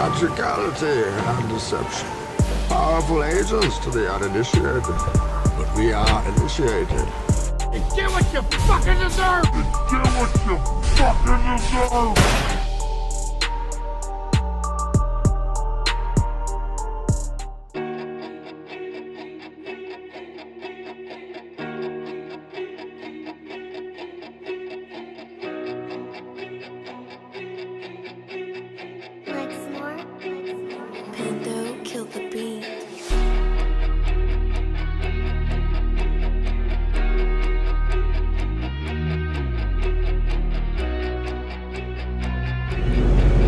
theatricality and deception. Powerful agents to the uninitiated, but we are initiated. You get what you fucking deserve! You get what you fucking deserve! Pando killed the beat.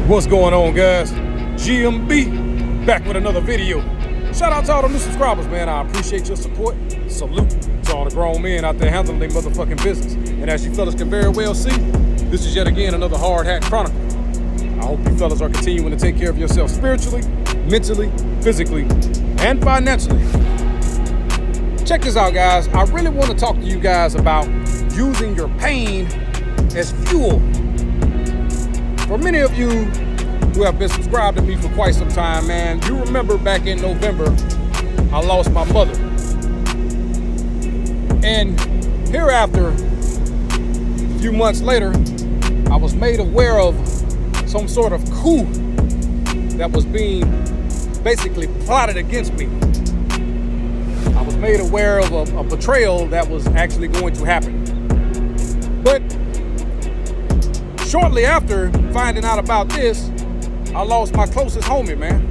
What's going on, guys? GMB back with another video. Shout out to all the new subscribers, man. I appreciate your support. Salute to all the grown men out there handling their motherfucking business. And as you fellas can very well see, this is yet again another Hard Hat Chronicle. I hope you fellas are continuing to take care of yourself spiritually, mentally, physically, and financially. Check this out, guys. I really want to talk to you guys about using your pain as fuel. For many of you who have been subscribed to me for quite some time, man, you remember back in November, I lost my mother. And hereafter, a few months later, I was made aware of some sort of coup that was being basically plotted against me. I was made aware of a betrayal that was actually going to happen. But shortly after finding out about this, I lost my closest homie, man.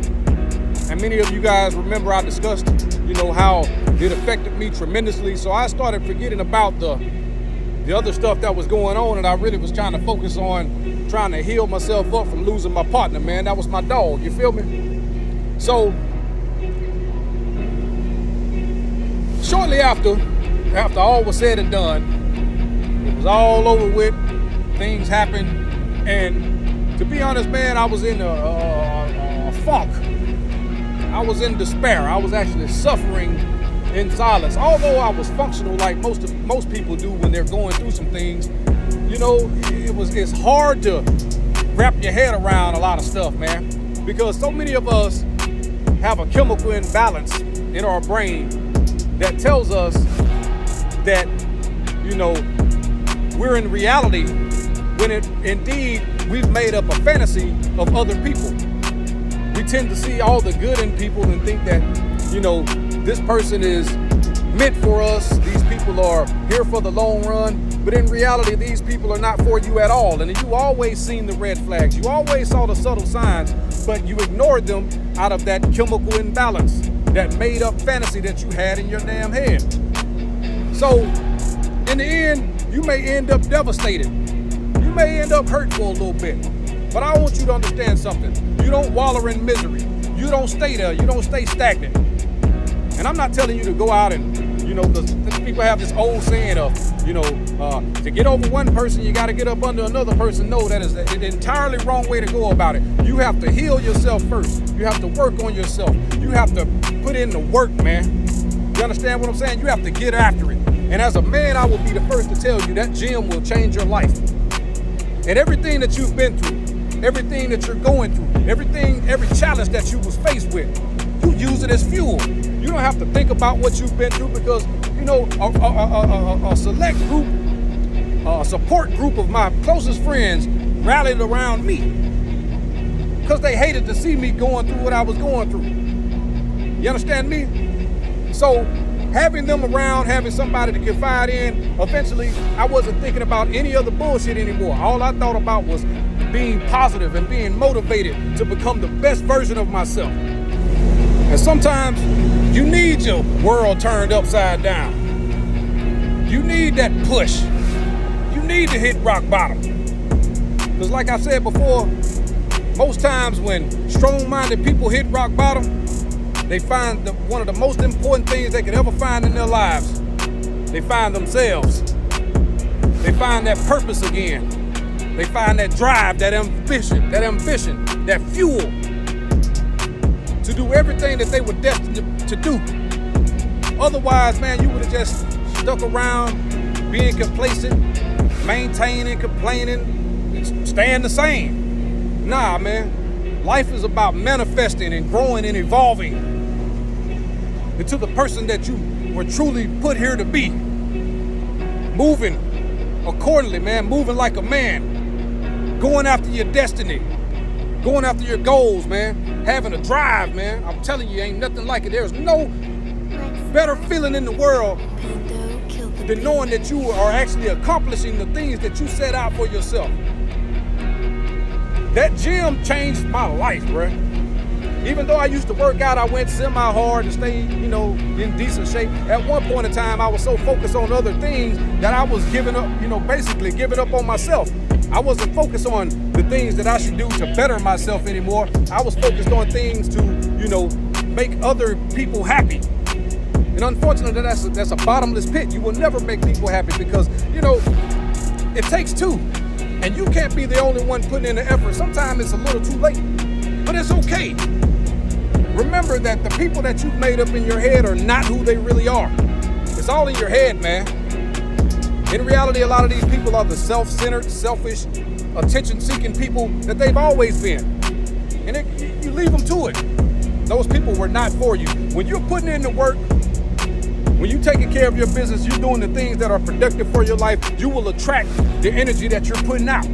And many of you guys remember I discussed, how it affected me tremendously. So I started forgetting about the other stuff that was going on, and I really was trying to focus on trying to heal myself up from losing my partner, man. That was my dog, you feel me? So shortly after all was said and done, it was all over with, things happened, and to be honest, man, I was in a funk. I was in despair. I was actually suffering in silence. Although I was functional like most people do when they're going through some things, it's hard to wrap your head around a lot of stuff, man, because so many of us have a chemical imbalance in our brain that tells us that, we're in reality when indeed we've made up a fantasy of other people. We tend to see all the good in people and think that, this person is meant for us. These people are here for the long run. But in reality, these people are not for you at all. And you always seen the red flags. You always saw the subtle signs, but you ignored them out of that chemical imbalance, that made up fantasy that you had in your damn head. So in the end, you may end up devastated. You may end up hurt for a little bit. But I want you to understand something. You don't wallow in misery. You don't stay there. You don't stay stagnant. And I'm not telling you to go out and, because people have this old saying of, to get over one person, you got to get up under another person. No, that is an entirely wrong way to go about it. You have to heal yourself first. You have to work on yourself. You have to put in the work, man. You understand what I'm saying? You have to get after it. And as a man, I will be the first to tell you that gym will change your life. And everything that you've been through, everything that you're going through, every challenge that you was faced with, you use it as fuel. You don't have to think about what you've been through because, a select group, a support group of my closest friends rallied around me because they hated to see me going through what I was going through. You understand me? So having them around, having somebody to confide in, eventually I wasn't thinking about any other bullshit anymore. All I thought about was being positive and being motivated to become the best version of myself. And sometimes you need your world turned upside down. You need that push. You need to hit rock bottom. Because like I said before, most times when strong-minded people hit rock bottom, they find one of the most important things they could ever find in their lives. They find themselves. They find that purpose again. They find that drive, that ambition, that fuel to do everything that they were destined to do. Otherwise, man, you would have just stuck around being complacent, maintaining, complaining, and staying the same. Nah, man. Life is about manifesting and growing and evolving into the person that you were truly put here to be. Moving accordingly, man, moving like a man, going after your destiny, going after your goals, man, having a drive, man. I'm telling you, ain't nothing like it. There's no better feeling in the world Pando, kill the than knowing that you are actually accomplishing the things that you set out for yourself. That gym changed my life, bruh. Even though I used to work out, I went semi-hard to stay, in decent shape. At one point in time, I was so focused on other things that I was giving up, basically giving up on myself. I wasn't focused on the things that I should do to better myself anymore. I was focused on things to, make other people happy. And unfortunately, that's a bottomless pit. You will never make people happy because, it takes two. And you can't be the only one putting in the effort. Sometimes it's a little too late, but it's okay. Remember that the people that you've made up in your head are not who they really are. It's all in your head, man. In reality, a lot of these people are the self-centered, selfish, attention-seeking people that they've always been. And you leave them to it. Those people were not for you. When you're putting in the work, when you're taking care of your business, you're doing the things that are productive for your life, you will attract the energy that you're putting out.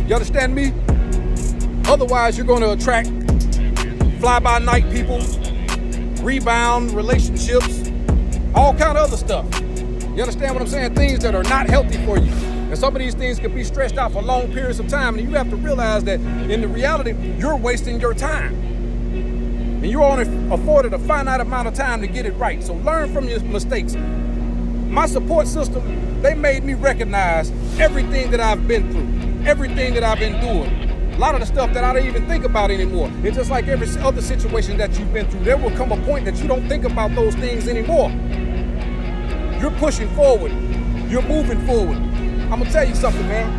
You understand me? Otherwise, you're going to attract fly-by-night people, rebound relationships, all kind of other stuff. You understand what I'm saying? Things that are not healthy for you. And some of these things can be stretched out for long periods of time. And you have to realize that in the reality, you're wasting your time. And you're only afforded a finite amount of time to get it right. So learn from your mistakes. My support system, they made me recognize everything that I've been through, everything that I've endured. A lot of the stuff that I don't even think about anymore. It's just like every other situation that you've been through. There will come a point that you don't think about those things anymore. You're pushing forward. You're moving forward. I'm gonna tell you something, man.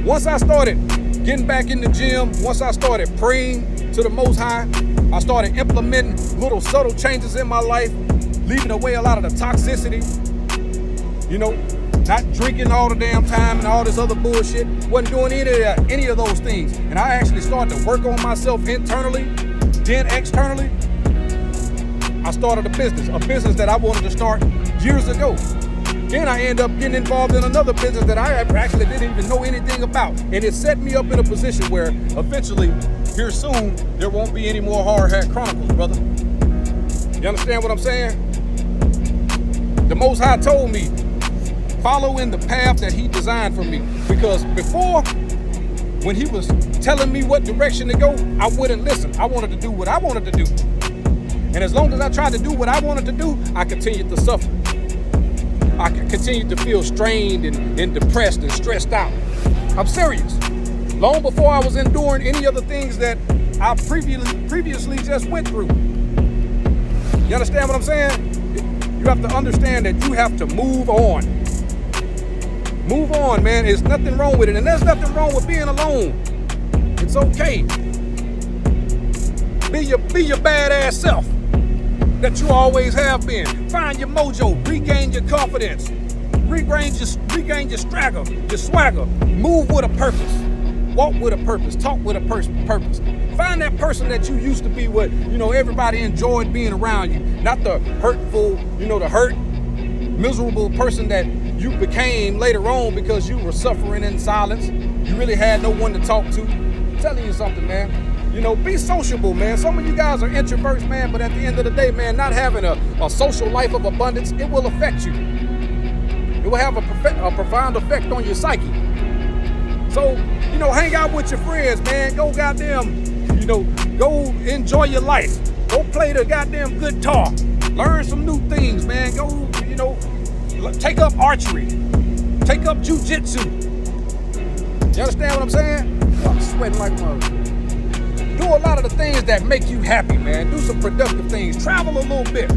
Once I started getting back in the gym, once I started praying to the Most High, I started implementing little subtle changes in my life, leaving away a lot of the toxicity, not drinking all the damn time and all this other bullshit. Wasn't doing any of those things. And I actually started to work on myself internally, then externally. I started a business that I wanted to start years ago. Then I ended up getting involved in another business that I actually didn't even know anything about. And it set me up in a position where eventually, here soon, there won't be any more Hard Hat Chronicles, brother. You understand what I'm saying? The Most High told me, follow in the path that he designed for me. Because before, when he was telling me what direction to go, I wouldn't listen. I wanted to do what I wanted to do. And as long as I tried to do what I wanted to do, I continued to suffer. I continued to feel strained and depressed and stressed out. I'm serious. Long before I was enduring any of the things that I previously just went through. You understand what I'm saying? You have to understand that you have to move on. Move on, man. There's nothing wrong with it. And there's nothing wrong with being alone. It's okay. Be your badass self that you always have been. Find your mojo. Regain your confidence. Regain your swagger. Move with a purpose. Walk with a purpose. Talk with a purpose. Find that person that you used to be with. Everybody enjoyed being around you. Not the hurtful, the hurt, miserable person that you became later on because you were suffering in silence. You really had no one to talk to. I'm telling you something, man. Be sociable, man. Some of you guys are introverts, man, but at the end of the day, man, not having a social life of abundance, it will affect you. It will have a profound effect on your psyche. So, hang out with your friends, man. Go go enjoy your life. Go play the goddamn guitar. Learn some new things, man. Go, take up archery. Take up jujitsu. You understand what I'm saying? I'm sweating like a... Do a lot of the things that make you happy, man. Do some productive things. Travel a little bit.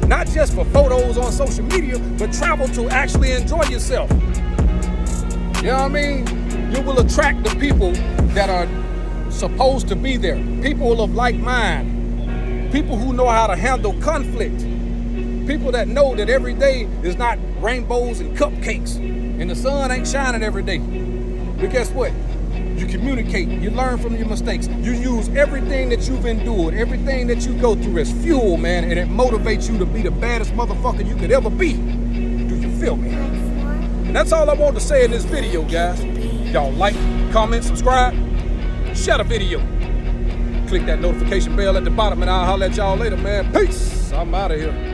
Not just for photos on social media, but travel to actually enjoy yourself. You know what I mean? You will attract the people that are supposed to be there. People of like mind. People who know how to handle conflict. People that know that every day is not rainbows and cupcakes. And the sun ain't shining every day. But guess what? You communicate, you learn from your mistakes. You use everything that you've endured, everything that you go through as fuel, man, and it motivates you to be the baddest motherfucker you could ever be. Do you feel me? And that's all I want to say in this video, guys. Y'all like, comment, subscribe, share the video. Click that notification bell at the bottom and I'll holler at y'all later, man. Peace. I'm out of here.